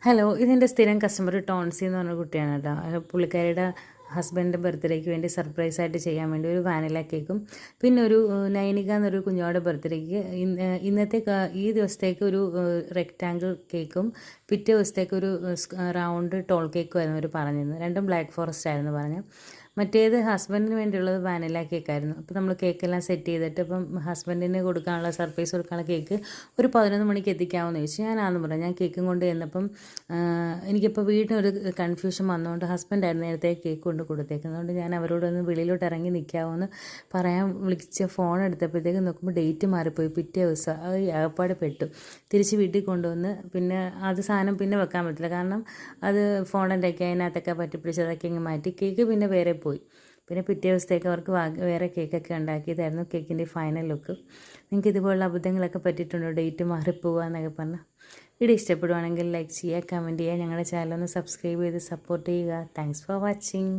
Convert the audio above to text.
Hello, ഇതെൻ്റെ സ്ഥിരം customer Toncy എന്ന് പറഞ്ഞ കുട്ടിയാണ് കേട്ടോ. പുള്ളിക്കാരിയുടെ ഹസ്ബൻഡിൻ്റെ ബർത്ത്ഡേക്ക് വേണ്ടി സർപ്രൈസായിട്ട് ചെയ്യാൻ വേണ്ടി ഒരു വാനില കേക്കും പിന്നെ ഒരു നൈനിക എന്നൊരു കുഞ്ഞോടെ ബർത്ത്ഡേക്ക് ഈ ദിവസത്തേക്ക് ഒരു റെക്റ്റാങ്കിൾ കേക്കും പിറ്റേ ദിവസത്തേക്ക് ഒരു റൗണ്ട് ടോൾ കേക്കും ആയിരുന്നു അവർ പറഞ്ഞിരുന്നത്. രണ്ടും ബ്ലാക്ക് ഫോറസ്റ്റ് ആയിരുന്നു പറഞ്ഞത്. മറ്റേത് ഹസ്ബൻഡിന് വേണ്ടിയുള്ളത് വാനില കേക്കായിരുന്നു. അപ്പോൾ നമ്മൾ കേക്കെല്ലാം സെറ്റ് ചെയ്തിട്ട് ഇപ്പം ഹസ്ബൻഡിന് കൊടുക്കാനുള്ള സർപ്രൈസ് കൊടുക്കാനുള്ള കേക്ക് ഒരു 11 മണിക്ക് എത്തിക്കാമെന്ന് ചോദിച്ചു. ഞാനാണെന്ന് പറഞ്ഞു. ഞാൻ കേക്കും കൊണ്ട് ചെന്നപ്പം എനിക്കിപ്പോൾ വീട്ടിനൊരു കൺഫ്യൂഷൻ വന്നുകൊണ്ട് ഹസ്ബൻഡായിരുന്നു നേരത്തെ കേക്ക് കൊണ്ട് കൊടുത്തേക്കുന്നതുകൊണ്ട് ഞാൻ അവരോടൊന്ന് വെളിയിലോട്ട് ഇറങ്ങി നിൽക്കാമെന്ന് പറയാൻ വിളിച്ച ഫോൺ എടുത്തപ്പോഴത്തേക്ക് നോക്കുമ്പോൾ ഡേറ്റ് മാറിപ്പോയി. പിറ്റേ ദിവസം അത് ആകപ്പാട് പെട്ടു. തിരിച്ച് വീട്ടിൽ കൊണ്ടുവന്ന് പിന്നെ അത് സാധനം പിന്നെ വെക്കാൻ പറ്റില്ല. കാരണം അത് ഫോണിൻ്റെയൊക്കെ അതിനകത്തൊക്കെ പറ്റിപ്പിടിച്ചതൊക്കെ ഇങ്ങ് മാറ്റി കേക്ക് പിന്നെ വേറെ പോയി. പിന്നെ പിറ്റേ ദിവസത്തേക്ക് അവർക്ക് വേറെ കേക്കൊക്കെ ഉണ്ടാക്കിയതായിരുന്നു കേക്കിൻ്റെ ഫൈനൽ ലുക്ക്. നിങ്ങൾക്ക് ഇതുപോലുള്ള അബദ്ധങ്ങളൊക്കെ പറ്റിയിട്ടുണ്ടോ? ഡേറ്റ് മാറിപ്പോവുക എന്നൊക്കെ പറഞ്ഞാൽ. വീഡിയോ ഇഷ്ടപ്പെടുവാണെങ്കിൽ ലൈക്ക് ചെയ്യുക, കമൻറ്റ് ചെയ്യുക, ഞങ്ങളുടെ ചാനലൊന്ന് സബ്സ്ക്രൈബ് ചെയ്ത് സപ്പോർട്ട് ചെയ്യുക. Thanks for watching.